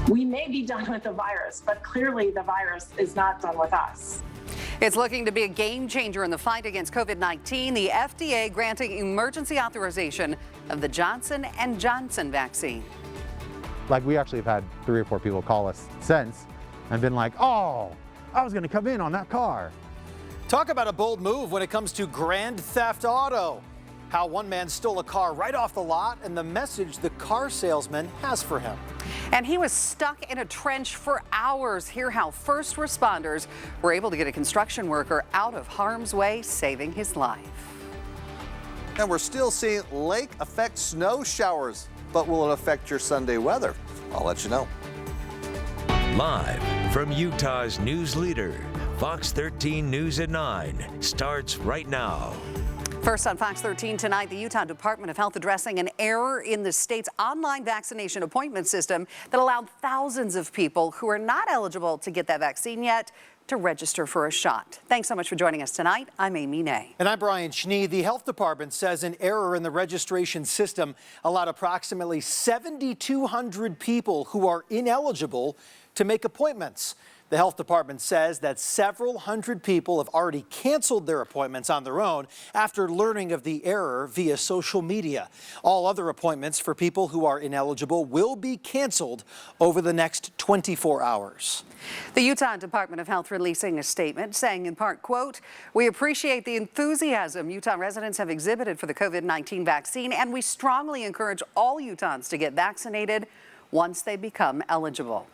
We may be done with the virus, but clearly the virus is not done with us. It's looking to be a game changer in the fight against COVID-19. The FDA granting emergency authorization of the Johnson & Johnson vaccine. Like, we actually have had 3 or 4 people call us since and been like, oh, I was going to come in on that car. Talk about a bold move when it comes to grand theft auto. How one man stole a car right off the lot and the message the car salesman has for him. And he was stuck in a trench for hours. Hear how first responders were able to get a construction worker out of harm's way, saving his life. And we're still seeing lake effect snow showers, but will it affect your Sunday weather? I'll let you know. Live from Utah's news leader, Fox 13 News at 9 starts right now. First on Fox 13 tonight, the Utah Department of Health addressing an error in the state's online vaccination appointment system that allowed thousands of people who are not eligible to get that vaccine yet to register for a shot. Thanks so much for joining us tonight. I'm Amy Nay. And I'm Brian Schnee. The health department says an error in the registration system allowed approximately 7,200 people who are ineligible to make appointments. The health department says that several hundred people have already canceled their appointments on their own after learning of the error via social media. All other appointments for people who are ineligible will be canceled over the next 24 hours. The Utah Department of Health releasing a statement saying in part, quote, "We appreciate the enthusiasm Utah residents have exhibited for the COVID-19 vaccine, and we strongly encourage all Utahns to get vaccinated once they become eligible."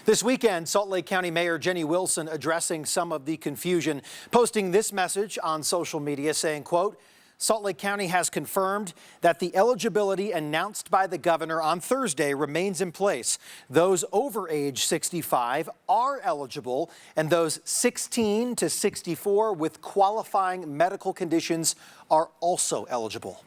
This weekend, Salt Lake County Mayor Jenny Wilson addressing some of the confusion, posting this message on social media saying, quote, "Salt Lake County has confirmed that the eligibility announced by the governor on Thursday remains in place. Those over age 65 are eligible, and those 16 to 64 with qualifying medical conditions are also eligible."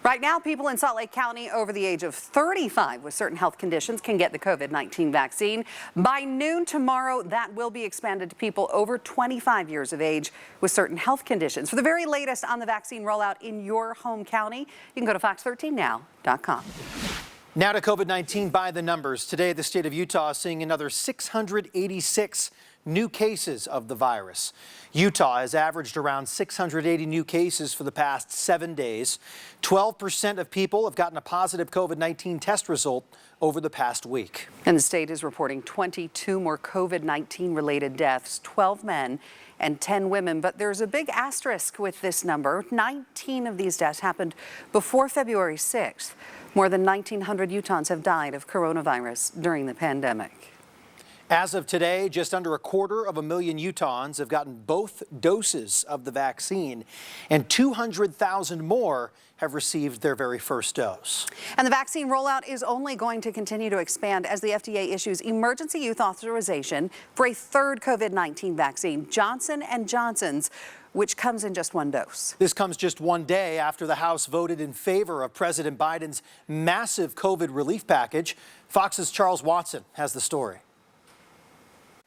Right now, people in Salt Lake County over the age of 35 with certain health conditions can get the COVID-19 vaccine. By noon tomorrow, that will be expanded to people over 25 years of age with certain health conditions. For the very latest on the vaccine rollout in your home county, you can go to fox13now.com. Now to COVID-19 by the numbers. Today, the state of Utah is seeing another 686 new cases of the virus. Utah has averaged around 680 new cases for the past 7 days. 12% of people have gotten a positive COVID-19 test result over the past week. And the state is reporting 22 more COVID-19 related deaths, 12 men and 10 women. But there's a big asterisk with this number. 19 of these deaths happened before February 6th. More than 1,900 Utahns have died of coronavirus during the pandemic. As of today, just under 250,000 Utahns have gotten both doses of the vaccine, and 200,000 more have received their very first dose. And the vaccine rollout is only going to continue to expand as the FDA issues emergency use authorization for a third COVID-19 vaccine, Johnson & Johnson's, which comes in just 1 dose. This comes just 1 day after the House voted in favor of President Biden's massive COVID relief package. Fox's Charles Watson has the story.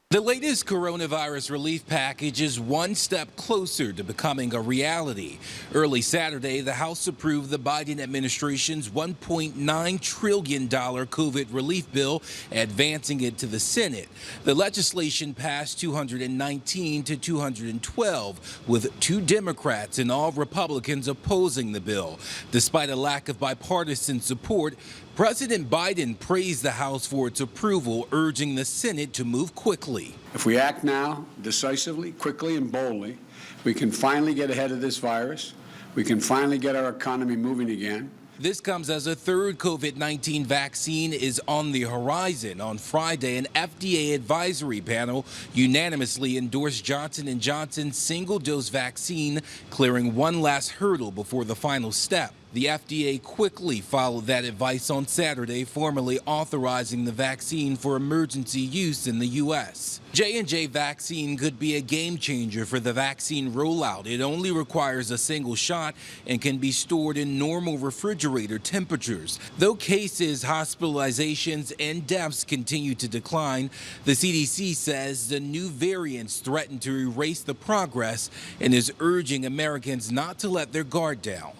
The latest coronavirus relief package is one step closer to becoming a reality. Early Saturday, the House approved the Biden administration's $1.9 trillion COVID relief bill, advancing it to the Senate. The legislation passed 219 to 212, with 2 Democrats and all Republicans opposing the bill. Despite a lack of bipartisan support, President Biden praised the House for its approval, urging the Senate to move quickly. If we act now, decisively, quickly, and boldly, we can finally get ahead of this virus. We can finally get our economy moving again. This comes as a third COVID-19 vaccine is on the horizon. On Friday, an FDA advisory panel unanimously endorsed Johnson & Johnson's single-dose vaccine, clearing one last hurdle before the final step. The FDA quickly followed that advice on Saturday, formally authorizing the vaccine for emergency use in the U.S. J&J vaccine could be a game changer for the vaccine rollout. It only requires a single shot and can be stored in normal refrigerator temperatures. Though cases, hospitalizations, and deaths continue to decline, the CDC says the new variants threaten to erase the progress and is urging Americans not to let their guard down.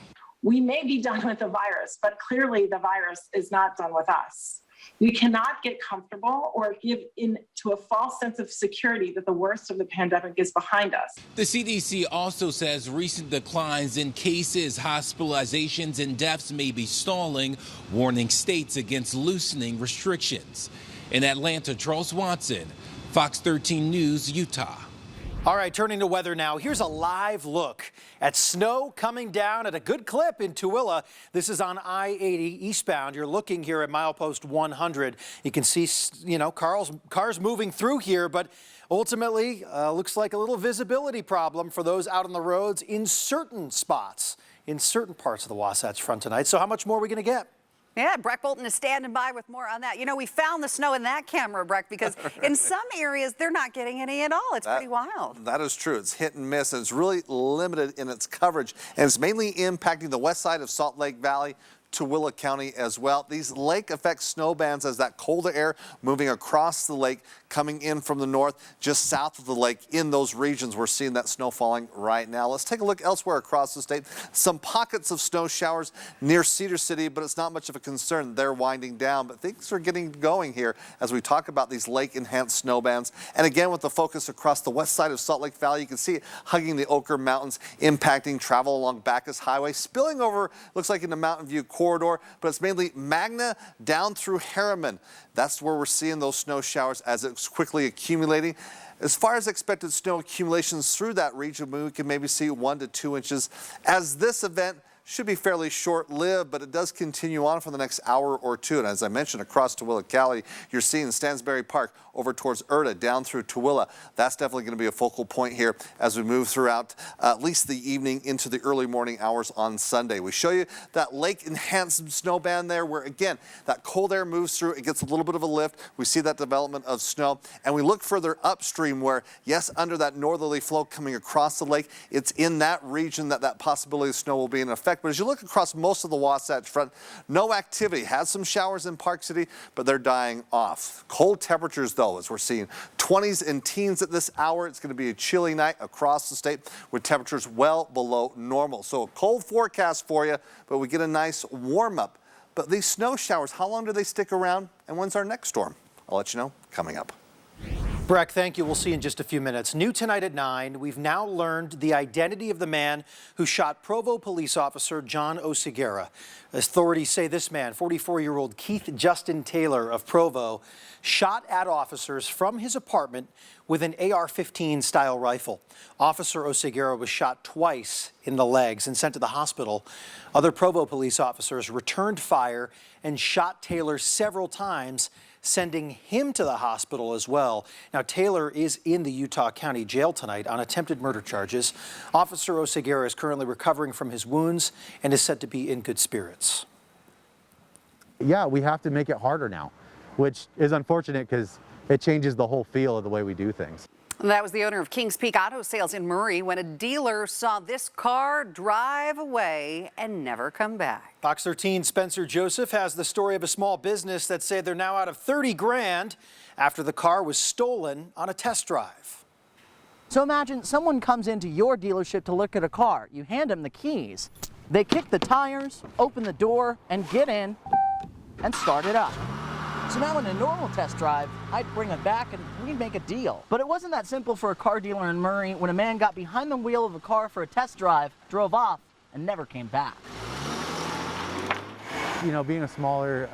We may be done with the virus, but clearly the virus is not done with us. We cannot get comfortable or give in to a false sense of security that the worst of the pandemic is behind us. The CDC also says recent declines in cases, hospitalizations, and deaths may be stalling, warning states against loosening restrictions. In Atlanta, Charles Watson, Fox 13 News, Utah. All right, turning to weather now. Here's a live look at snow coming down at a good clip in Tooele. This is on I-80 eastbound. You're looking here at milepost 100. You can see, cars moving through here, but ultimately looks like a little visibility problem for those out on the roads in certain spots, in certain parts of the Wasatch Front tonight. So how much more are we going to get? Yeah, Breck Bolton is standing by with more on that. You know, we found the snow in that camera, Breck, because in some areas they're not getting any at all. It's pretty wild. That is true. It's hit and miss, and it's really limited in its coverage, and it's mainly impacting the west side of Salt Lake Valley, Tooele County as well. These lake effect snow bands as that colder air moving across the lake, coming in from the north, just south of the lake. In those regions, we're seeing that snow falling right now. Let's take a look elsewhere across the state. Some pockets of snow showers near Cedar City, but it's not much of a concern. They're winding down, but things are getting going here as we talk about these lake-enhanced snow bands. And again, with the focus across the west side of Salt Lake Valley, you can see it hugging the Ochre Mountains, impacting travel along Bacchus Highway, spilling over, looks like in the Mountain View corridor, but it's mainly Magna down through Harriman. That's where we're seeing those snow showers as it's quickly accumulating. As far as expected snow accumulations through that region, we can maybe see 1 to 2 inches. As this event should be fairly short-lived, but it does continue on for the next hour or two. And as I mentioned, across Tooele County, you're seeing Stansbury Park over towards Erta, down through Tooele. That's definitely going to be a focal point here as we move throughout at least the evening into the early morning hours on Sunday. We show you that lake-enhanced snow band there where, again, that cold air moves through. It gets a little bit of a lift. We see that development of snow. And we look further upstream where, yes, under that northerly flow coming across the lake, it's in that region that possibility of snow will be in effect. But as you look across most of the Wasatch Front, no activity. Has some showers in Park City, but they're dying off. Cold temperatures, though, as we're seeing 20s and teens at this hour. It's going to be a chilly night across the state with temperatures well below normal. So a cold forecast for you, but we get a nice warm up. But these snow showers, how long do they stick around? And when's our next storm? I'll let you know coming up. Breck, thank you. We'll see in just a few minutes. New tonight at 9, we've now learned the identity of the man who shot Provo police officer John Oseguera. Authorities say this man, 44-year-old Keith Justin Taylor of Provo, shot at officers from his apartment with an AR-15 style rifle. Officer Oseguera was shot twice in the legs and sent to the hospital. Other Provo police officers returned fire and shot Taylor several times, sending him to the hospital as well. Now, Taylor is in the Utah County Jail tonight on attempted murder charges. Officer Oseguera is currently recovering from his wounds and is said to be in good spirits. Yeah, we have to make it harder now, which is unfortunate because it changes the whole feel of the way we do things. That was the owner of Kings Peak Auto Sales in Murray when a dealer saw this car drive away and never come back. Fox 13's Spencer Joseph has the story of a small business that say they're now out of 30 grand after the car was stolen on a test drive. So imagine someone comes into your dealership to look at a car. You hand them the keys. They kick the tires, open the door, and get in and start it up. So now in a normal test drive, I'd bring it back and we'd make a deal. But it wasn't that simple for a car dealer in Murray when a man got behind the wheel of a car for a test drive, drove off, and never came back. You know, being a smaller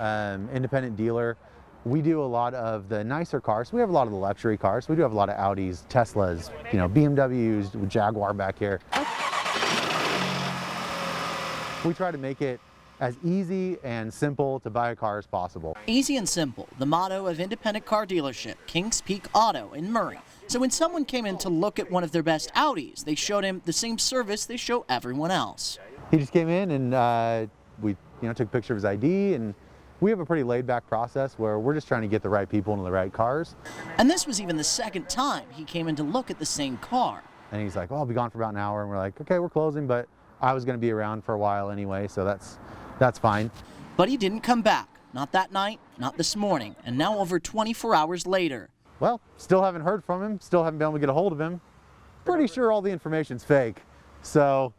independent dealer, we do a lot of the nicer cars. We have a lot of the luxury cars. We do have a lot of Audis, Teslas, you know, BMWs, Jaguar back here. We try to make it as easy and simple to buy a car as possible. Easy and simple, the motto of independent car dealership, Kings Peak Auto in Murray. So when someone came in to look at one of their best Audis, they showed him the same service they show everyone else. He just came in and we took a picture of his ID, and we have a pretty laid-back process where we're just trying to get the right people into the right cars. And this was even the second time he came in to look at the same car. And he's like, well, I'll be gone for about an hour. And we're like, okay, we're closing, but I was going to be around for a while anyway, so that's fine. But he didn't come back. Not that night, not this morning, and now over 24 hours later. Well, still haven't heard from him, still haven't been able to get a hold of him. Pretty sure all the information's fake. So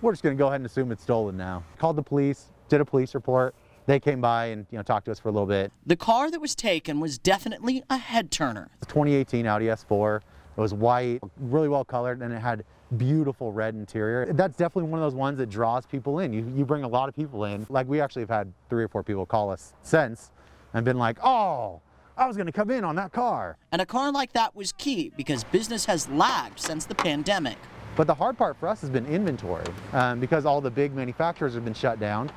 we're just gonna go ahead and assume it's stolen now. Called the police, did a police report, They came by and talked to us for a little bit. The car that was taken was definitely a head turner. It's a 2018 Audi S4. It was white, really well colored, and it had beautiful red interior. That's definitely one of those ones that draws people in. You bring a lot of people in. Like, we actually have had 3 or 4 people call us since and been like, oh, I was gonna come in on that car. And a car like that was key because business has lagged since the pandemic. But the hard part for us has been inventory because all the big manufacturers have been shut down.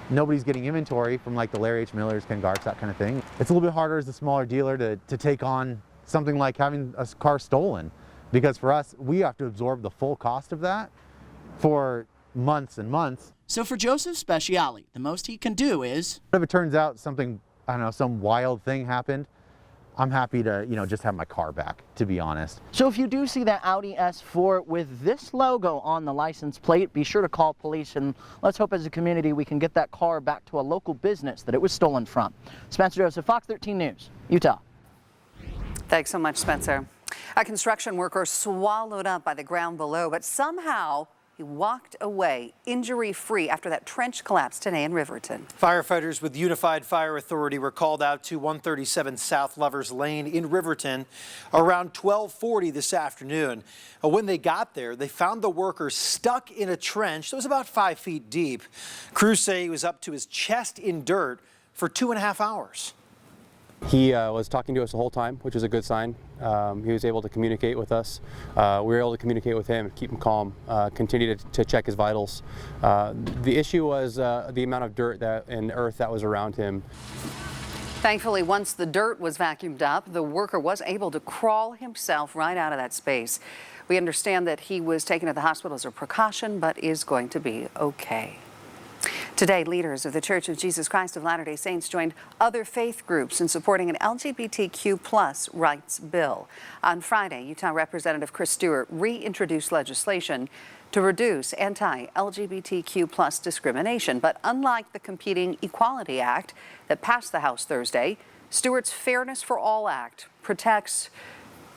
Nobody's getting inventory from like the Larry H. Millers, Ken Garks, that kind of thing. It's a little bit harder as a smaller dealer to take on something like having a car stolen, because for us, we have to absorb the full cost of that for months and months. So for Joseph Speciale, the most he can do is, if it turns out something, I don't know, some wild thing happened, I'm happy to, just have my car back, to be honest. So if you do see that Audi S4 with this logo on the license plate, be sure to call police, and let's hope as a community we can get that car back to a local business that it was stolen from. Spencer Joseph, Fox 13 News, Utah. Thanks so much, Spencer. A construction worker swallowed up by the ground below, but somehow he walked away injury-free after that trench collapsed today in Riverton. Firefighters with Unified Fire Authority were called out to 137 South Lovers Lane in Riverton around 12:40 this afternoon. When they got there, they found the worker stuck in a trench that was about 5 feet deep. Crews say he was up to his chest in dirt for 2.5 hours. He was talking to us the whole time, which is a good sign. He was able to communicate with us. We were able to communicate with him, keep him calm, continue to check his vitals. The issue was the amount of dirt and earth that was around him. Thankfully, once the dirt was vacuumed up, the worker was able to crawl himself right out of that space. We understand that he was taken to the hospital as a precaution, but is going to be okay. Today, leaders of the Church of Jesus Christ of Latter-day Saints joined other faith groups in supporting an LGBTQ+ rights bill. On Friday, Utah Representative Chris Stewart reintroduced legislation to reduce anti-LGBTQ+ discrimination. But unlike the competing Equality Act that passed the House Thursday, Stewart's Fairness for All Act protects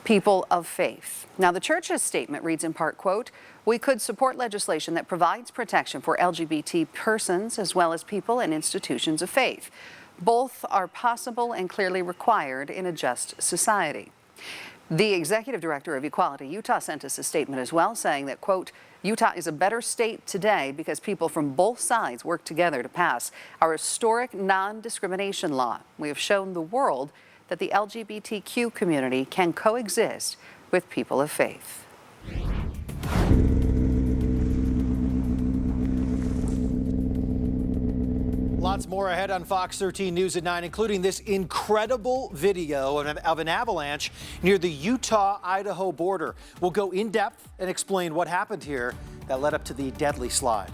people of faith. Now, the church's statement reads in part, quote, "We could support legislation that provides protection for LGBT persons as well as people and institutions of faith. Both are possible and clearly required in a just society." The executive director of Equality Utah sent us a statement as well, saying that, quote, "Utah is a better state today because people from both sides work together to pass our historic non-discrimination law. We have shown the world that the LGBTQ community can coexist with people of faith." Lots more ahead on Fox 13 News at 9, including this incredible video of an avalanche near the Utah-Idaho border. We'll go in depth and explain what happened here that led up to the deadly slide.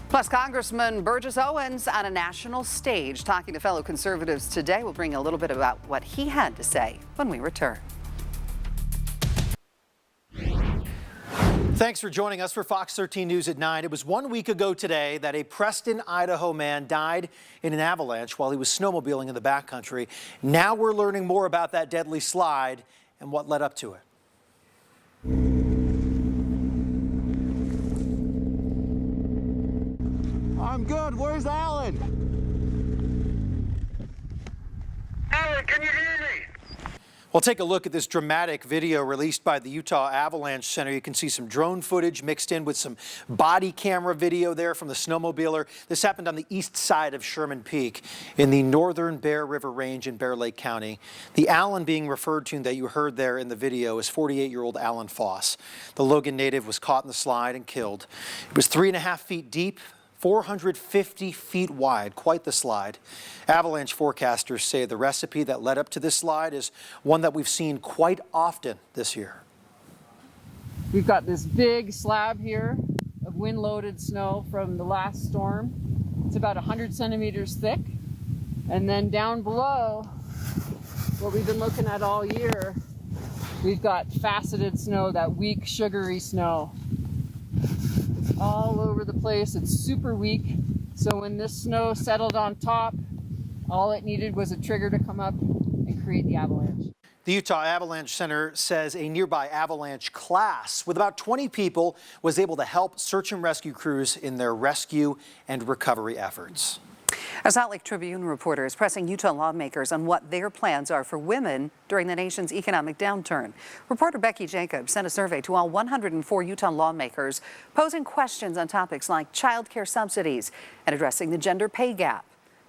Plus, Congressman Burgess Owens on a national stage talking to fellow conservatives today. We'll bring a little bit about what he had to say when we return. Thanks for joining us for Fox 13 News at 9. It was 1 week ago today that a Preston, Idaho man died in an avalanche while he was snowmobiling in the backcountry. Now we're learning more about that deadly slide and what led up to it. I'm good. Where's Alan? Alan, can you hear me? Well, take a look at this dramatic video released by the Utah Avalanche Center. You can see some drone footage mixed in with some body camera video there from the snowmobiler. This happened on the east side of Sherman Peak in the northern Bear River Range in Bear Lake County. The Alan being referred to that you heard there in the video is 48-year-old Alan Foss. The Logan native was caught in the slide and killed. It was 3.5 feet deep, 450 feet wide, quite the slide. Avalanche forecasters say the recipe that led up to this slide is one that we've seen quite often this year. We've got this big slab here of wind-loaded snow from the last storm. It's about 100 centimeters thick. And then down below, what we've been looking at all year, we've got faceted snow, that weak, sugary snow. All over the place. It's super weak. So when this snow settled on top, all it needed was a trigger to come up and create the avalanche. The Utah Avalanche Center says a nearby avalanche class with about 20 people was able to help search and rescue crews in their rescue and recovery efforts. A Salt Lake Tribune reporter is pressing Utah lawmakers on what their plans are for women during the nation's economic downturn. Reporter Becky Jacobs sent a survey to all 104 Utah lawmakers, posing questions on topics like child care subsidies and addressing the gender pay gap.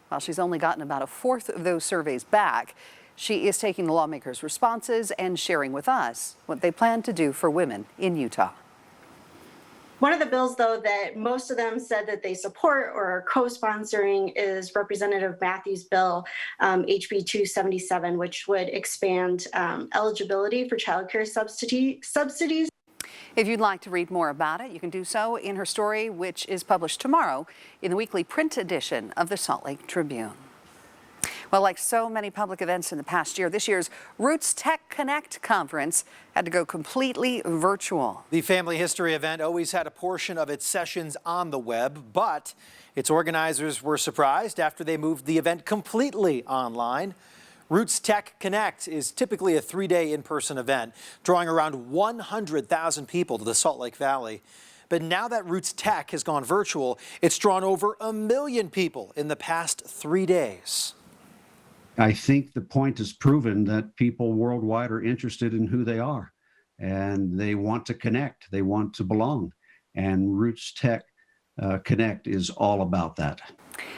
While she's only gotten about a fourth of those surveys back, she is taking the lawmakers' responses and sharing with us what they plan to do for women in Utah. One of the bills, though, that most of them said that they support or are co-sponsoring is Representative Matthews' bill, HB 277, which would expand eligibility for child care subsidies. If you'd like to read more about it, you can do so in her story, which is published tomorrow in the weekly print edition of the Salt Lake Tribune. Well, like so many public events in the past year, this year's Roots Tech Connect conference had to go completely virtual. The family history event always had a portion of its sessions on the web, but its organizers were surprised after they moved the event completely online. Roots Tech Connect is typically a 3-day in-person event, drawing around 100,000 people to the Salt Lake Valley. But now that Roots Tech has gone virtual, it's drawn over 1 million people in the past 3 days. I think the point is proven that people worldwide are interested in who they are, and they want to connect, they want to belong, and Roots Tech Connect is all about that.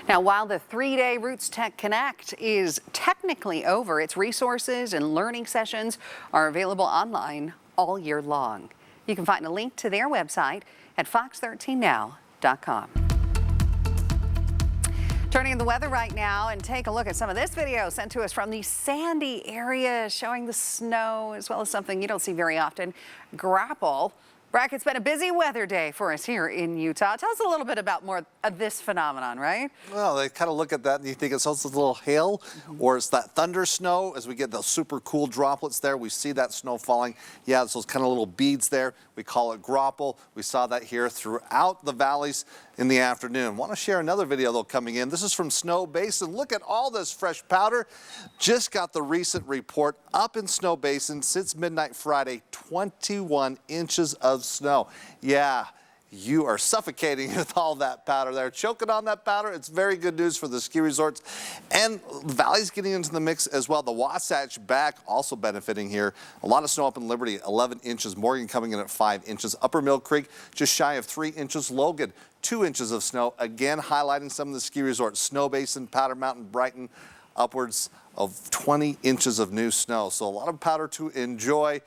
Now, while the 3-day Roots Tech Connect is technically over, its resources and learning sessions are available online all year long. You can find a link to their website at fox13now.com. Turning to the weather right now and take a look at some of this video sent to us from the Sandy area showing the snow as well as something you don't see very often, grapple. Brack, it's been a busy weather day for us here in Utah. Tell us a little bit about more of this phenomenon, right? Well, they kind of look at that and you think it's also a little hail or it's that thunder snow. As we get those super cool droplets there, we see that snow falling. Yeah, it's those kind of little beads there. We call it grapple. We saw that here throughout the valleys in the afternoon. Want to share another video though coming in. This is from Snow Basin. Look at all this fresh powder. Just got the recent report up in Snow Basin since midnight Friday, 21 inches of snow. Yeah, you are suffocating with all that powder there. Choking on that powder, it's very good news for the ski resorts. And the valley's getting into the mix as well. The Wasatch back also benefiting here. A lot of snow up in Liberty, 11 inches. Morgan coming in at 5 inches. Upper Mill Creek, just shy of 3 inches. Logan, 2 inches of snow. Again, highlighting some of the ski resorts. Snow Basin, Powder Mountain, Brighton, upwards of 20 inches of new snow. So a lot of powder to enjoy.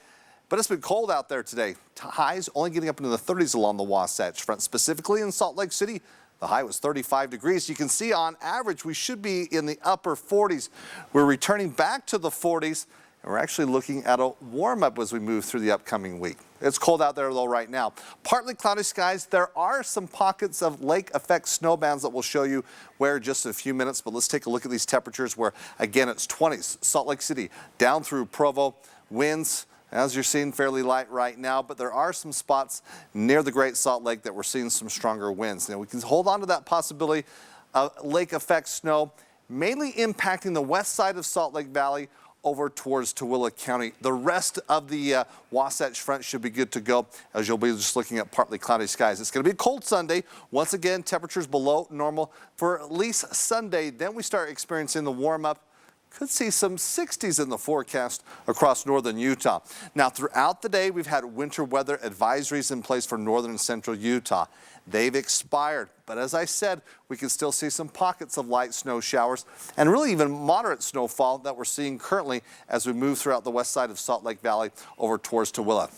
But it's been cold out there today. Highs only getting up into the 30s along the Wasatch Front. Specifically in Salt Lake City, the high was 35 degrees. You can see on average we should be in the upper 40s. We're returning back to the 40s, and we're actually looking at a warm-up as we move through the upcoming week. It's cold out there though right now. Partly cloudy skies. There are some pockets of lake effect snowbands that we'll show you where in just a few minutes, but let's take a look at these temperatures where again it's 20s. Salt Lake City down through Provo. Winds, as you're seeing, fairly light right now, but there are some spots near the Great Salt Lake that we're seeing some stronger winds. Now we can hold on to that possibility of lake effect snow, mainly impacting the west side of Salt Lake Valley over towards Tooele County. The rest of the Wasatch Front should be good to go as you'll be just looking at partly cloudy skies. It's going to be a cold Sunday. Once again, temperatures below normal for at least Sunday. Then we start experiencing the warm up. Could see some 60s in the forecast across northern Utah. Now, throughout the day, we've had winter weather advisories in place for northern and central Utah. They've expired, but as I said, we can still see some pockets of light snow showers and really even moderate snowfall that we're seeing currently as we move throughout the west side of Salt Lake Valley over towards Tooele.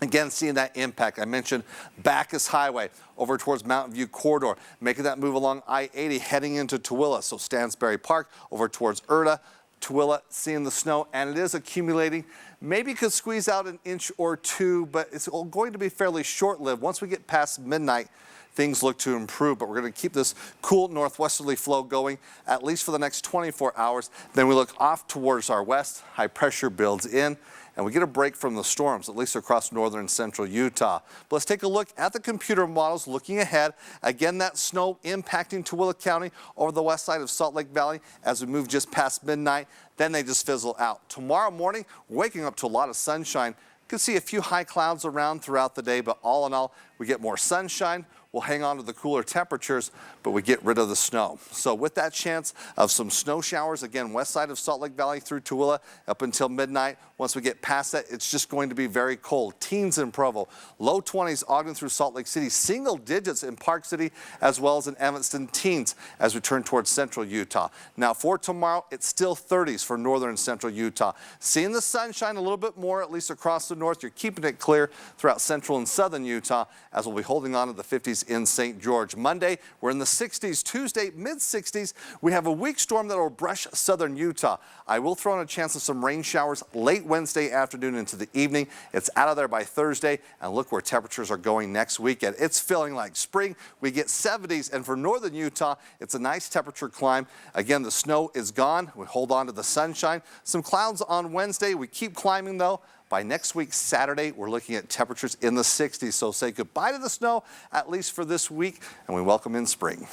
Again, seeing that impact. I mentioned Bacchus Highway over towards Mountain View Corridor, making that move along I-80 heading into Tooele. So Stansbury Park over towards Erta, Tooele, seeing the snow, and it is accumulating. Maybe could squeeze out an inch or two, but it's going to be fairly short-lived. Once we get past midnight, things look to improve, but we're going to keep this cool northwesterly flow going at least for the next 24 hours. Then we look off towards our west, high pressure builds in, and we get a break from the storms, at least across northern and central Utah. But let's take a look at the computer models looking ahead. Again, that snow impacting Tooele County over the west side of Salt Lake Valley as we move just past midnight. Then they just fizzle out. Tomorrow morning, waking up to a lot of sunshine. You can see a few high clouds around throughout the day, but all in all, we get more sunshine, we'll hang on to the cooler temperatures, but we get rid of the snow. So with that chance of some snow showers, again, west side of Salt Lake Valley through Tooele up until midnight. Once we get past that, it's just going to be very cold. Teens in Provo, low 20s Ogden through Salt Lake City, single digits in Park City as well as in Evanston, teens as we turn towards central Utah. Now for tomorrow, it's still 30s for northern and central Utah. Seeing the sunshine a little bit more, at least across the north. You're keeping it clear throughout central and southern Utah as we'll be holding on to the 50s in St. George. Monday, we're in the 60s. Tuesday, mid-60s. We have a weak storm that will brush southern Utah. I will throw in a chance of some rain showers late Wednesday afternoon into the evening. It's out of there by Thursday, and look where temperatures are going next weekend. It's feeling like spring. We get 70s, and for northern Utah, it's a nice temperature climb. Again, the snow is gone. We hold on to the sunshine. Some clouds on Wednesday. We keep climbing, though. By next week, Saturday, we're looking at temperatures in the 60s. So say goodbye to the snow, at least for this week, and we welcome in spring.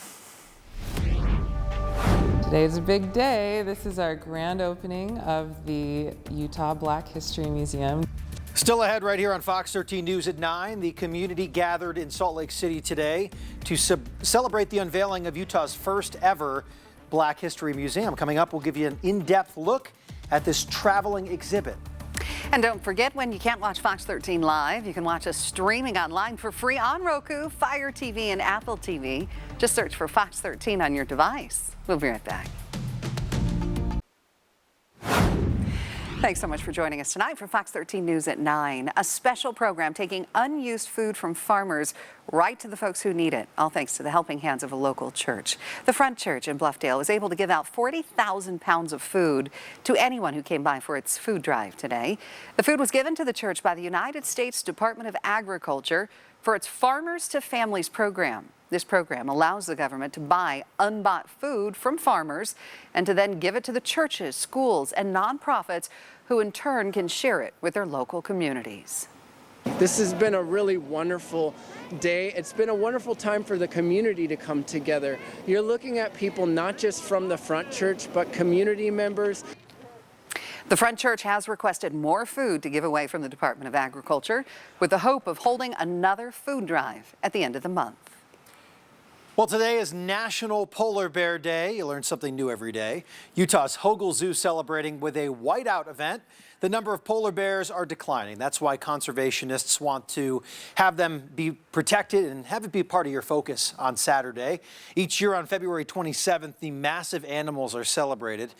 Today is a big day. This is our grand opening of the Utah Black History Museum. Still ahead right here on Fox 13 News at 9. The community gathered in Salt Lake City today to celebrate the unveiling of Utah's first ever Black History Museum. Coming up, we'll give you an in-depth look at this traveling exhibit. And don't forget, when you can't watch Fox 13 live, you can watch us streaming online for free on Roku, Fire TV, and Apple TV. Just search for Fox 13 on your device. We'll be right back. Thanks so much for joining us tonight for Fox 13 News at 9. A special program taking unused food from farmers right to the folks who need it, all thanks to the helping hands of a local church. The Front Church in Bluffdale was able to give out 40,000 pounds of food to anyone who came by for its food drive today. The food was given to the church by the United States Department of Agriculture for its Farmers to Families program. This program allows the government to buy unbought food from farmers and to then give it to the churches, schools, and nonprofits who in turn can share it with their local communities. This has been a really wonderful day. It's been a wonderful time for the community to come together. You're looking at people not just from the Front Church, but community members. The Front Church has requested more food to give away from the Department of Agriculture with the hope of holding another food drive at the end of the month. Well, today is National Polar Bear Day. You learn something new every day. Utah's Hogle Zoo celebrating with a whiteout event. The number of polar bears are declining. That's why conservationists want to have them be protected and have it be part of your focus on Saturday. Each year on February 27th, the massive animals are celebrated.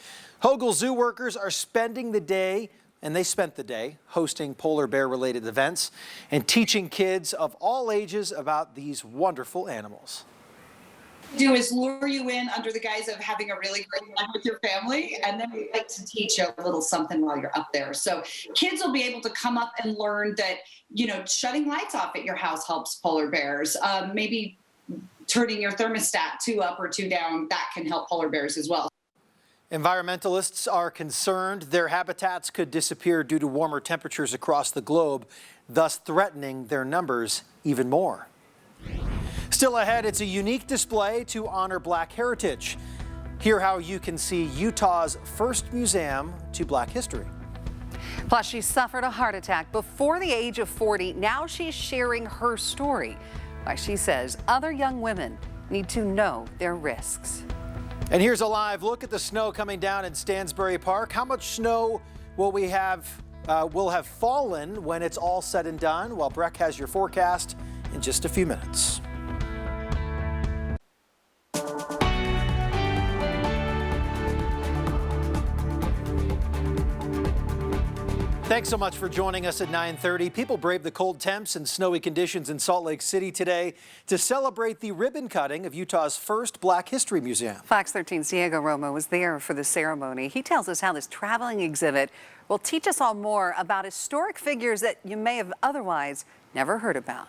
Hogle Zoo workers are spending the day, and they spent the day, hosting polar bear related events and teaching kids of all ages about these wonderful animals. Do is lure you in under the guise of having a really great time with your family, and then we like to teach you a little something while you're up there. So kids will be able to come up and learn that, you know, shutting lights off at your house helps polar bears. Maybe turning your thermostat 2 up or 2 down, that can help polar bears as well. Environmentalists are concerned their habitats could disappear due to warmer temperatures across the globe, thus threatening their numbers even more. Still ahead, it's a unique display to honor Black heritage. Hear how you can see Utah's first museum to Black history. Plus, she suffered a heart attack before the age of 40. Now she's sharing her story. Why she says other young women need to know their risks. And here's a live look at the snow coming down in Stansbury Park. How much snow will have fallen when it's all said and done? Well, Breck has your forecast in just a few minutes. Thanks so much for joining us at 9:30. People braved the cold temps and snowy conditions in Salt Lake City today to celebrate the ribbon cutting of Utah's first Black History Museum. Fox 13's Diego Romo was there for the ceremony. He tells us how this traveling exhibit will teach us all more about historic figures that you may have otherwise never heard about.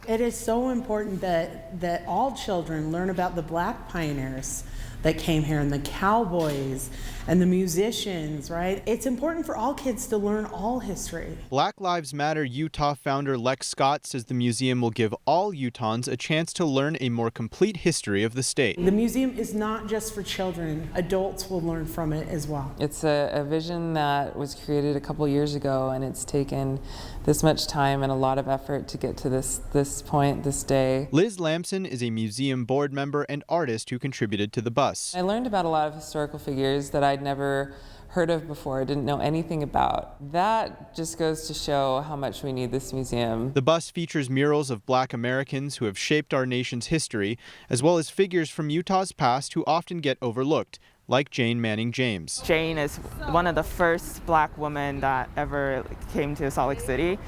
It is so important that all children learn about the Black pioneers that came here and the cowboys and the musicians, right? It's important for all kids to learn all history. Black Lives Matter Utah founder Lex Scott says the museum will give all Utahns a chance to learn a more complete history of the state. The museum is not just for children. Adults will learn from it as well. It's a vision that was created a couple years ago, and it's taken this much time and a lot of effort to get to this point, this day. Liz Lamson is a museum board member and artist who contributed to the bus. I learned about a lot of historical figures that I'd never heard of before, didn't know anything about. That just goes to show how much we need this museum. The bus features murals of Black Americans who have shaped our nation's history, as well as figures from Utah's past who often get overlooked, like Jane Manning James. Jane is one of the first Black women that ever came to Salt Lake City.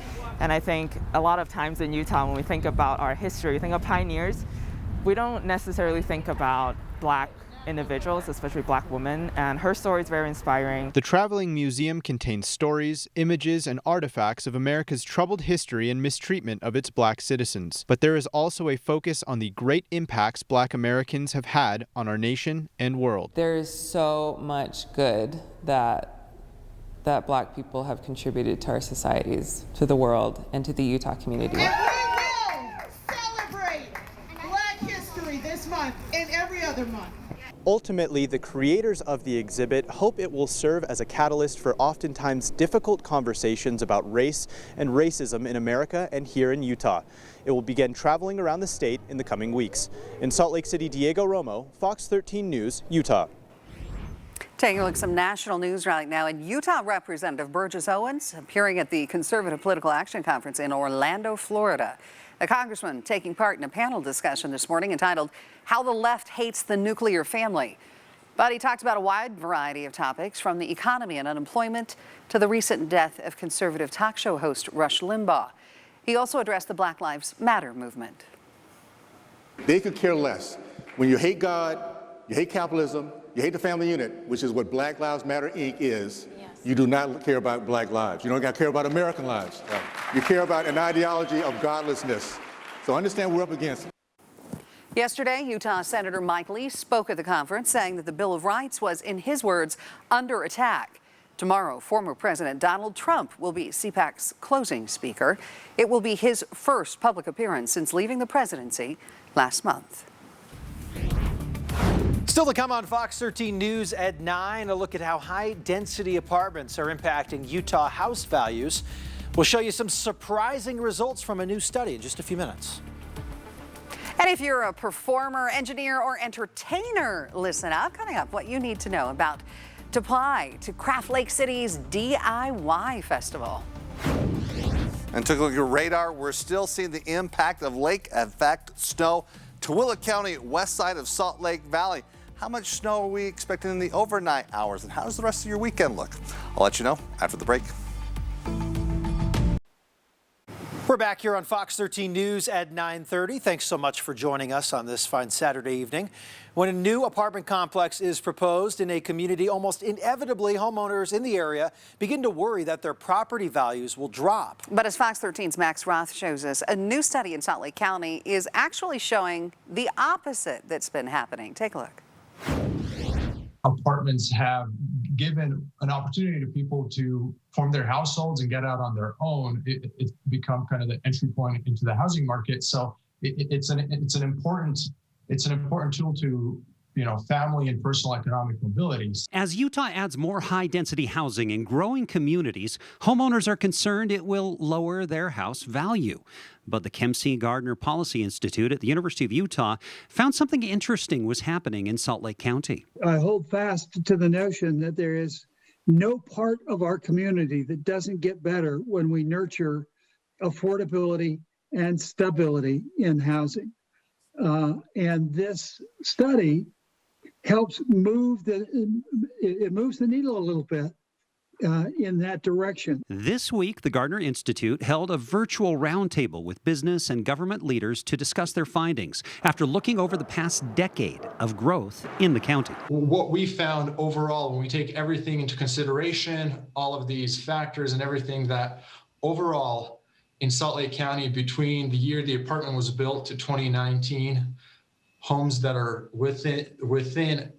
And I think a lot of times in Utah, when we think about our history, we think of pioneers, we don't necessarily think about Black individuals, especially Black women, and her story is very inspiring. The traveling museum contains stories, images, and artifacts of America's troubled history and mistreatment of its Black citizens. But there is also a focus on the great impacts Black Americans have had on our nation and world. There is so much good that Black people have contributed to our societies, to the world, and to the Utah community. And we will celebrate Black history this month and every other month. Ultimately, the creators of the exhibit hope it will serve as a catalyst for oftentimes difficult conversations about race and racism in America and here in Utah. It will begin traveling around the state in the coming weeks. In Salt Lake City, Diego Romo, Fox 13 News, Utah. Taking a look at some national news right now. And Utah Representative Burgess Owens appearing at the Conservative Political Action Conference in Orlando, Florida. The congressman taking part in a panel discussion this morning entitled How the Left Hates the Nuclear Family. But he talked about a wide variety of topics, from the economy and unemployment to the recent death of conservative talk show host Rush Limbaugh. He also addressed the Black Lives Matter movement. They could care less. When you hate God, you hate capitalism, you hate the family unit, which is what Black Lives Matter Inc. is. You do not care about Black lives. You don't care about American lives. You care about an ideology of godlessness. So understand we're up against it. Yesterday, Utah Senator Mike Lee spoke at the conference, saying that the Bill of Rights was, in his words, under attack. Tomorrow, former President Donald Trump will be CPAC's closing speaker. It will be his first public appearance since leaving the presidency last month. Still to come on Fox 13 News at 9, a look at how high-density apartments are impacting Utah house values. We'll show you some surprising results from a new study in just a few minutes. And if you're a performer, engineer, or entertainer, listen up. Coming up, what you need to know about to apply to Craft Lake City's DIY Festival. And took a look at your radar. We're still seeing the impact of lake effect snow. Tooele County, west side of Salt Lake Valley. How much snow are we expecting in the overnight hours, and how does the rest of your weekend look? I'll let you know after the break. We're back here on Fox 13 News at 9:30. Thanks so much for joining us on this fine Saturday evening. When a new apartment complex is proposed in a community, almost inevitably homeowners in the area begin to worry that their property values will drop. But as Fox 13's Max Roth shows us, a new study in Salt Lake County is actually showing the opposite that's been happening. Take a look. Apartments have given an opportunity to people to form their households and get out on their own. It's become kind of the entry point into the housing market. So it's an important tool to, family and personal economic mobility. As Utah adds more high-density housing in growing communities, homeowners are concerned it will lower their house value. But the Kem C. Gardner Policy Institute at the University of Utah found something interesting was happening in Salt Lake County. I hold fast to the notion that there is no part of our community that doesn't get better when we nurture affordability and stability in housing. And this study helps move the needle a little bit in that direction. This week, the Gardner Institute held a virtual roundtable with business and government leaders to discuss their findings after looking over the past decade of growth in the county. What we found overall, when we take everything into consideration, all of these factors and everything, that overall in Salt Lake County between the year the apartment was built to 2019, homes that are within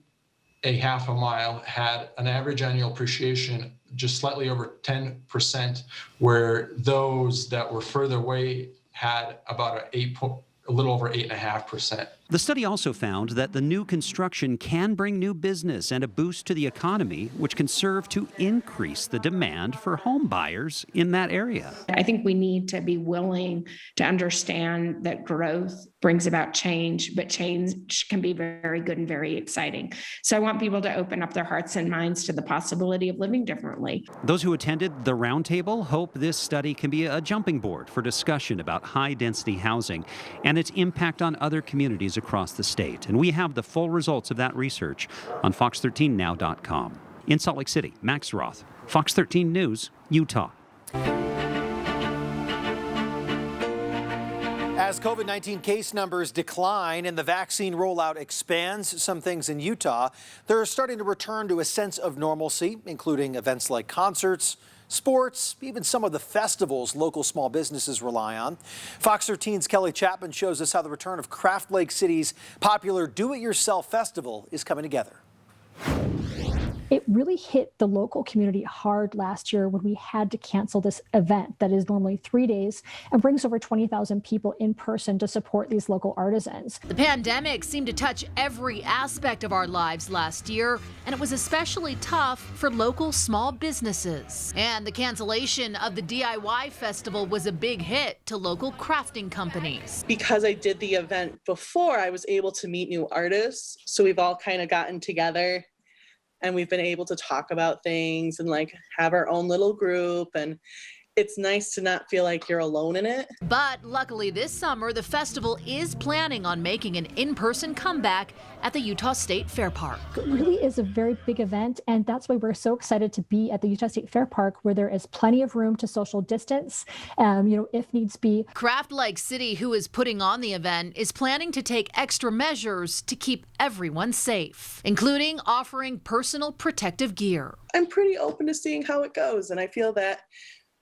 a half a mile had an average annual appreciation just slightly over 10%, where those that were further away had about a little over 8.5%. The study also found that the new construction can bring new business and a boost to the economy, which can serve to increase the demand for home buyers in that area. I think we need to be willing to understand that growth brings about change, but change can be very good and very exciting. So I want people to open up their hearts and minds to the possibility of living differently. Those who attended the roundtable hope this study can be a jumping board for discussion about high-density housing and its impact on other communities across the state. And we have the full results of that research on fox13now.com. In Salt Lake City, Max Roth, Fox 13 News, Utah. As COVID-19 case numbers decline and the vaccine rollout expands some things in Utah, they're starting to return to a sense of normalcy, including events like concerts, sports, even some of the festivals local small businesses rely on. Fox 13's Kelly Chapman shows us how the return of Craft Lake City's popular Do-It-Yourself Festival is coming together. It really hit the local community hard last year when we had to cancel this event that is normally 3 days and brings over 20,000 people in person to support these local artisans. The pandemic seemed to touch every aspect of our lives last year, and it was especially tough for local small businesses. And the cancellation of the DIY festival was a big hit to local crafting companies. Because I did the event before, I was able to meet new artists. So we've all kind of gotten together and we've been able to talk about things and like have our own little group, and it's nice to not feel like you're alone in it. But luckily this summer, the festival is planning on making an in-person comeback at the Utah State Fair Park. It really is a very big event, and that's why we're so excited to be at the Utah State Fair Park, where there is plenty of room to social distance, if needs be. Craft Lake City, who is putting on the event, is planning to take extra measures to keep everyone safe, including offering personal protective gear. I'm pretty open to seeing how it goes, and I feel that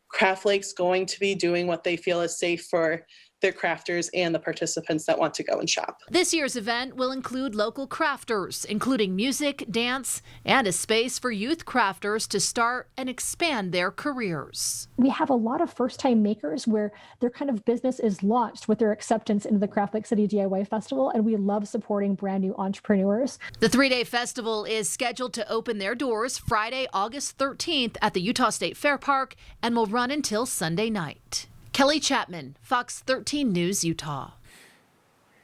Craft Lake's going to be doing what they feel is safe for their crafters and the participants that want to go and shop. This year's event will include local crafters, including music, dance, and a space for youth crafters to start and expand their careers. We have a lot of first-time makers where their kind of business is launched with their acceptance into the Craft Lake City DIY Festival, and we love supporting brand new entrepreneurs. The 3-day festival is scheduled to open their doors Friday, August 13th at the Utah State Fair Park and will run until Sunday night. Kelly Chapman, Fox 13 News, Utah.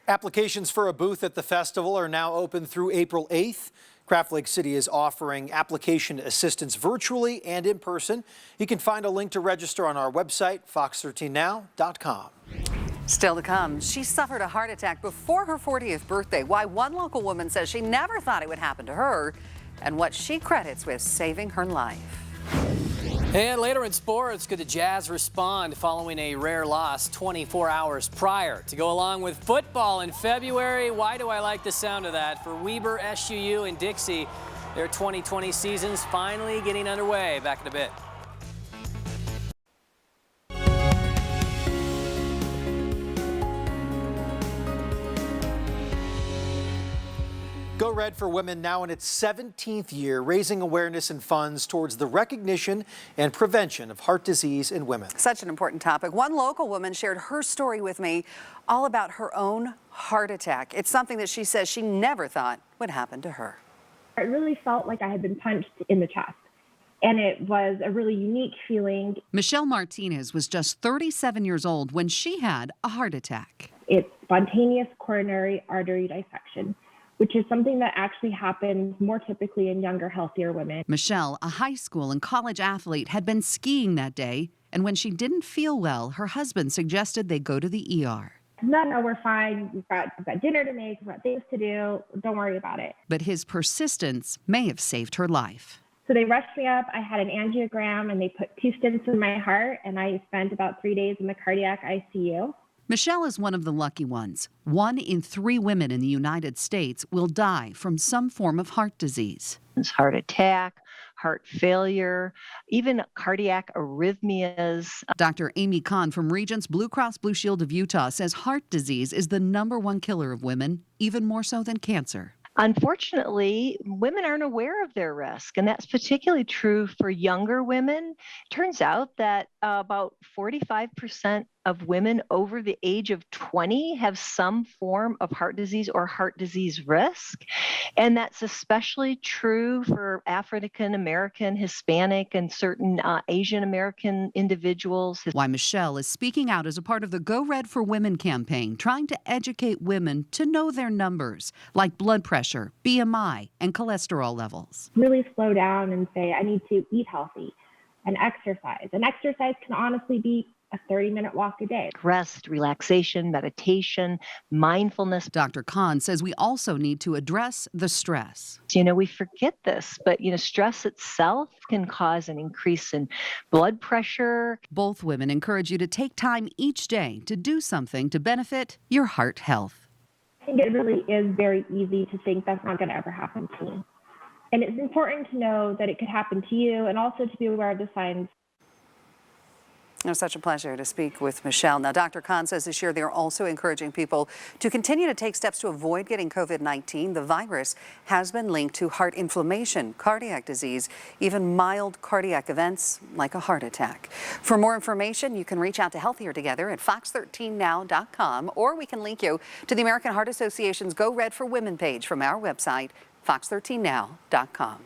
Applications for a booth at the festival are now open through April 8th. Craft Lake City is offering application assistance virtually and in person. You can find a link to register on our website, fox13now.com. Still to come, she suffered a heart attack before her 40th birthday. Why one local woman says she never thought it would happen to her, and what she credits with saving her life. And later in sports, could the Jazz respond following a rare loss 24 hours prior? To go along with football in February, why do I like the sound of that? For Weber, SUU, and Dixie, their 2020 season's finally getting underway. Back in a bit. Go Red for Women now in its 17th year, raising awareness and funds towards the recognition and prevention of heart disease in women. Such an important topic. One local woman shared her story with me, all about her own heart attack. It's something that she says she never thought would happen to her. It really felt like I had been punched in the chest, and it was a really unique feeling. Michelle Martinez was just 37 years old when she had a heart attack. It's spontaneous coronary artery dissection, which is something that actually happens more typically in younger, healthier women. Michelle, a high school and college athlete, had been skiing that day, and when she didn't feel well, her husband suggested they go to the ER. No, we're fine. We've got dinner to make, we've got things to do. Don't worry about it. But his persistence may have saved her life. So they rushed me up. I had an angiogram, and they put 2 stents in my heart, and I spent about 3 days in the cardiac ICU. Michelle is one of the lucky ones. 1 in 3 women in the United States will die from some form of heart disease. Heart attack, heart failure, even cardiac arrhythmias. Dr. Amy Kahn from Regents Blue Cross Blue Shield of Utah says heart disease is the #1 killer of women, even more so than cancer. Unfortunately, women aren't aware of their risk, and that's particularly true for younger women. Turns out that about 45% of women over the age of 20 have some form of heart disease or heart disease risk. And that's especially true for African American, Hispanic, and certain Asian American individuals. Why Michelle is speaking out as a part of the Go Red for Women campaign, trying to educate women to know their numbers, like blood pressure, BMI, and cholesterol levels. Really slow down and say, I need to eat healthy and exercise. And exercise can honestly be a 30-minute walk a day. Rest, relaxation, meditation, mindfulness. Dr. Kahn says we also need to address the stress. You know, we forget this, but, stress itself can cause an increase in blood pressure. Both women encourage you to take time each day to do something to benefit your heart health. I think it really is very easy to think that's not going to ever happen to me. And it's important to know that it could happen to you and also to be aware of the signs. It was such a pleasure to speak with Michelle. Now, Dr. Kahn says this year they're also encouraging people to continue to take steps to avoid getting COVID-19. The virus has been linked to heart inflammation, cardiac disease, even mild cardiac events like a heart attack. For more information, you can reach out to Healthier Together at fox13now.com, or we can link you to the American Heart Association's Go Red for Women page from our website, fox13now.com.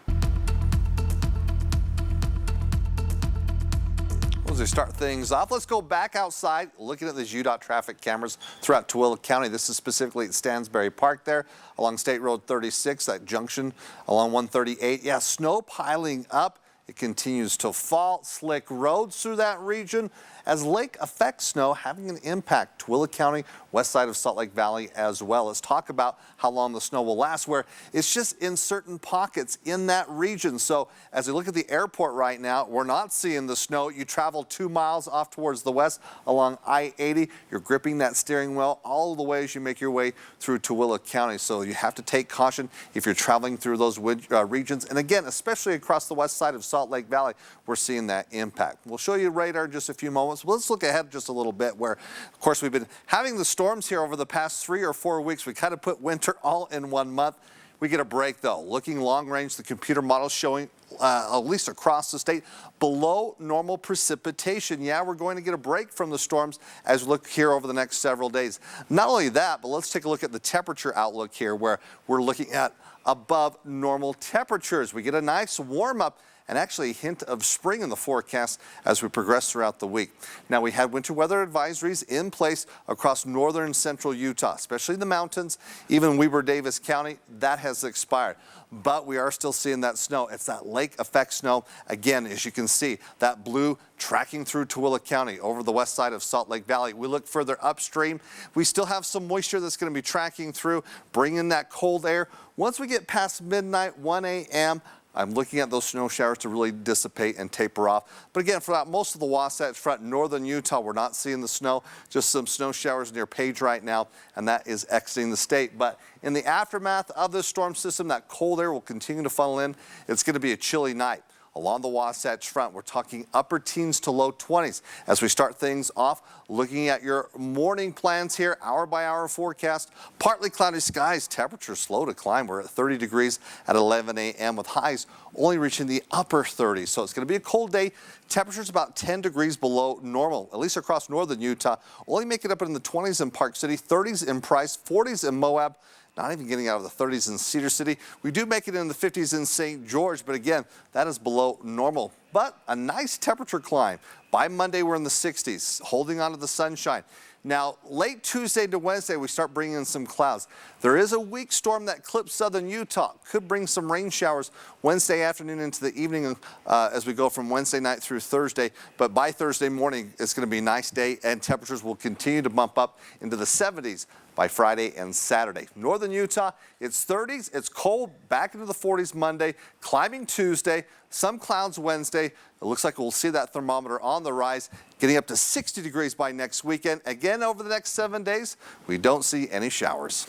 As we start things off, let's go back outside looking at these UDOT traffic cameras throughout Tooele County. This is specifically at Stansbury Park there along State Road 36, that junction along 138. Yeah, snow piling up. It continues to fall. Slick roads through that region as lake effect snow having an impact. Tooele County, west side of Salt Lake Valley as well. Let's talk about how long the snow will last, where it's just in certain pockets in that region. So as we look at the airport right now, we're not seeing the snow. You travel 2 miles off towards the west along I-80. You're gripping that steering wheel all the way as you make your way through Tooele County. So you have to take caution if you're traveling through those regions. And again, especially across the west side of Salt Lake Valley, we're seeing that impact. We'll show you radar in just a few moments. Let's look ahead just a little bit where, of course, we've been having the storms here over the past 3 or 4 weeks. We kind of put winter all in 1 month. We get a break, though. Looking long range, the computer model showing, at least across the state, below normal precipitation. Yeah, we're going to get a break from the storms as we look here over the next several days. Not only that, but let's take a look at the temperature outlook here, where we're looking at above normal temperatures. We get a nice warm up and actually a hint of spring in the forecast as we progress throughout the week. Now, we had winter weather advisories in place across northern and central Utah, especially the mountains, even Weber-Davis County. That has expired, but we are still seeing that snow. It's that lake effect snow. Again, as you can see, that blue tracking through Tooele County over the west side of Salt Lake Valley. We look further upstream. We still have some moisture that's going to be tracking through, bringing that cold air. Once we get past midnight, 1 a.m., I'm looking at those snow showers to really dissipate and taper off. But again, for most of the Wasatch Front, northern Utah, we're not seeing the snow, just some snow showers near Page right now, and that is exiting the state. But in the aftermath of this storm system, that cold air will continue to funnel in. It's going to be a chilly night. Along the Wasatch Front, we're talking upper teens to low 20s. As we start things off, looking at your morning plans here, hour by hour forecast, partly cloudy skies, temperatures slow to climb. We're at 30 degrees at 11 a.m. with highs only reaching the upper 30s. So it's going to be a cold day. Temperatures about 10 degrees below normal, at least across northern Utah. Only make it up in the 20s in Park City, 30s in Price, 40s in Moab. Not even getting out of the 30s in Cedar City. We do make it in the 50s in St. George, but again, that is below normal. But a nice temperature climb. By Monday, we're in the 60s, holding on to the sunshine. Now, late Tuesday to Wednesday, we start bringing in some clouds. There is a weak storm that clips southern Utah. Could bring some rain showers Wednesday afternoon into the evening as we go from Wednesday night through Thursday. But by Thursday morning, it's going to be a nice day, and temperatures will continue to bump up into the 70s by Friday and Saturday. Northern Utah, it's 30s. It's cold, back into the 40s Monday, climbing Tuesday, some clouds Wednesday. It looks like we'll see that thermometer on the rise, getting up to 60 degrees by next weekend. Again, over the next 7 days, we don't see any showers.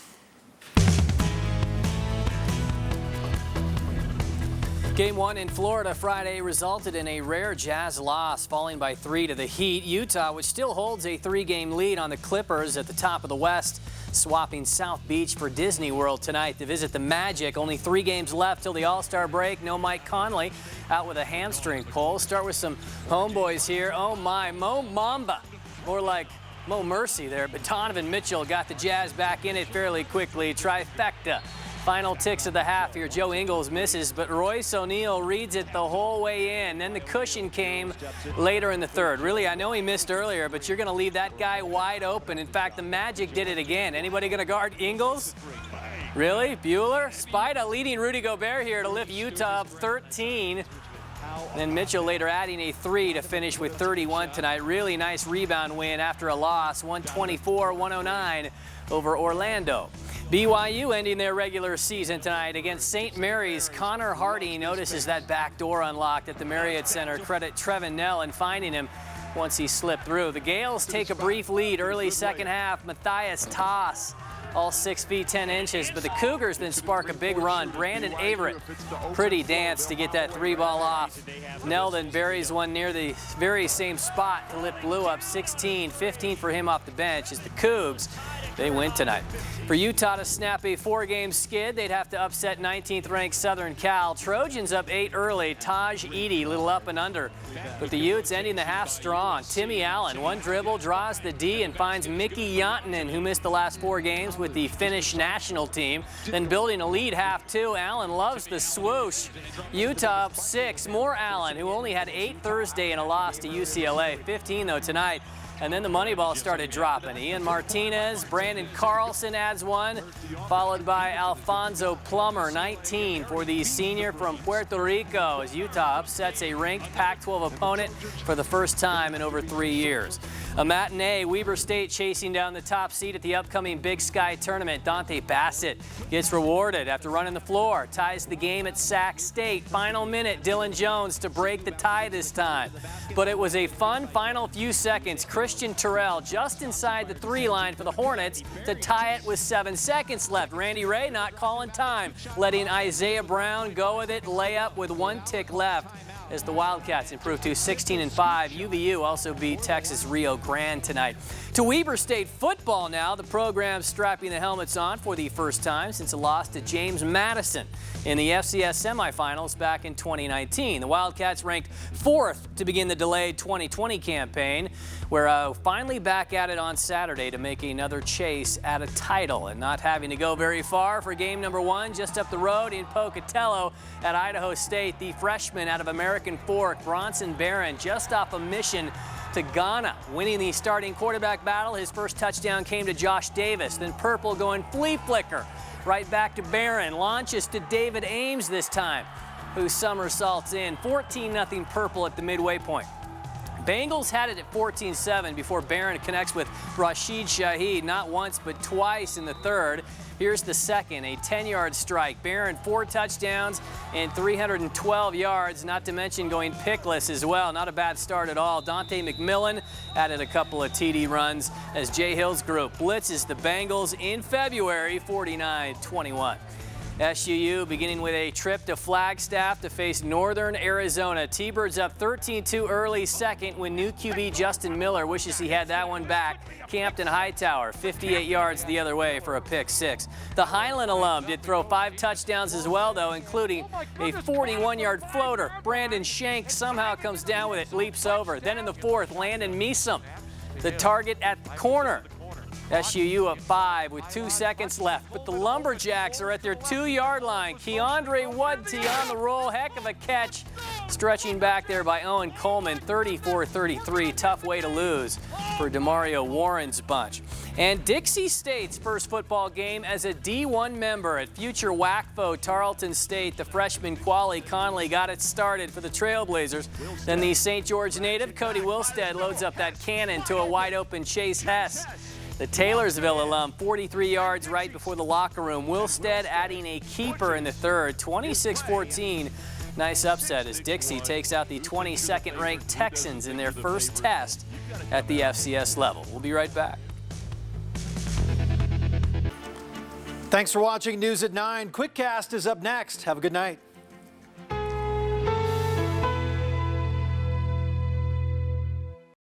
Game 1 in Florida Friday resulted in a rare Jazz loss, falling by 3 to the Heat. Utah, which still holds a 3-game lead on the Clippers at the top of the West, swapping South Beach for Disney World tonight to visit the Magic. Only 3 games left till the All-Star break. No Mike Conley, out with a hamstring pull. Start with some homeboys here. Oh my, Mo Mamba, more like Mo Mercy there, but Donovan Mitchell got the Jazz back in it fairly quickly. Trifecta. Final ticks of the half here. Joe Ingles misses, but Royce O'Neal reads it the whole way in. Then the cushion came later in the third. Really, I know he missed earlier, but you're going to leave that guy wide open. In fact, the Magic did it again. Anybody going to guard Ingles? Really? Bueller? Spida leading Rudy Gobert here to lift Utah up 13. Then Mitchell later adding a 3 to finish with 31 tonight. Really nice rebound win after a loss, 124-109 over Orlando. BYU ending their regular season tonight against St. Mary's. Connor Hardy notices that back door unlocked at the Marriott Center. Credit Trevin Nell in finding him once he slipped through. The Gales take a brief lead early second half. Matthias Toss, all 6 feet 10 inches, but the Cougars then spark a big run. Brandon Averett, pretty dance to get that 3-ball off. Nell then buries one near the very same spot to lift Blue up 16, 15 for him off the bench as the Cougs, they win tonight. For Utah to snap a 4-game skid, they'd have to upset 19th-ranked Southern Cal. Trojans up 8 early. Taj Edey, little up and under. But the Utes ending the half strong. Timmy Allen, one dribble, draws the D and finds Mickey Jantunen, who missed the last 4 games with the Finnish national team. Then building a lead half 2. Allen loves the swoosh. Utah up 6. More Allen, who only had 8 Thursday in a loss to UCLA. 15, though, tonight. And then the money ball started dropping. Ian Martinez, Brandon Carlson adds 1, followed by Alfonso Plummer, 19 for the senior from Puerto Rico, as Utah upsets a ranked Pac-12 opponent for the first time in over 3 years. A matinee, Weber State chasing down the top seed at the upcoming Big Sky tournament. Dante Bassett gets rewarded after running the floor, ties the game at Sac State. Final minute, Dylan Jones to break the tie this time. But it was a fun final few seconds. Christian Terrell just inside the 3 line for the Hornets to tie it with 7 seconds left. Randy Ray not calling time, letting Isaiah Brown go with it, layup with 1 tick left as the Wildcats improve to 16-5. UVU also beat Texas Rio Grande tonight. To Weber State football now, the program strapping the helmets on for the first time since a loss to James Madison in the FCS semifinals back in 2019. The Wildcats ranked 4th to begin the delayed 2020 campaign. We're finally back at it on Saturday to make another chase at a title and not having to go very far for game number 1 just up the road in Pocatello at Idaho State. The freshman out of American Fork, Bronson Barron, just off a mission to Ghana, winning the starting quarterback battle. His first touchdown came to Josh Davis. Then Purple going flea flicker right back to Barron. Launches to David Ames this time, who somersaults in. 14-0 Purple at the midway point. Bengals had it at 14-7 before Barron connects with Rashid Shaheed, not once but twice in the third. Here's the second, a 10-yard strike. Barron 4 touchdowns and 312 yards, not to mention going pickless as well. Not a bad start at all. Dante McMillan added a couple of TD runs as Jay Hill's group blitzes the Bengals in February, 49-21. SUU beginning with a trip to Flagstaff to face Northern Arizona. T-Birds up 13-2 early second when new QB Justin Miller wishes he had that one back. Campton Hightower, 58 yards the other way for a pick 6. The Highland alum did throw 5 touchdowns as well, though, including a 41-yard floater. Brandon Shank somehow comes down with it, leaps over. Then in the 4th, Landon Meesum, the target at the corner. SUU up 5 with 2 seconds left, but the Lumberjacks are at their 2-yard line. Keandre Wudty on the roll, heck of a catch. Stretching back there by Owen Coleman, 34-33. Tough way to lose for DeMario Warren's bunch. And Dixie State's first football game as a D1 member at future WAC foe Tarleton State. The freshman Quali Conley got it started for the Trailblazers. Then the St. George native Cody Wilstead loads up that cannon to a wide-open Chase Hess. The Taylorsville alum, 43 yards right before the locker room. Wilstead adding a keeper in the third, 26-14. Nice upset as Dixie takes out the 22nd-ranked Texans in their first test at the FCS level. We'll be right back. Thanks for watching News at 9. Quickcast is up next. Have a good night.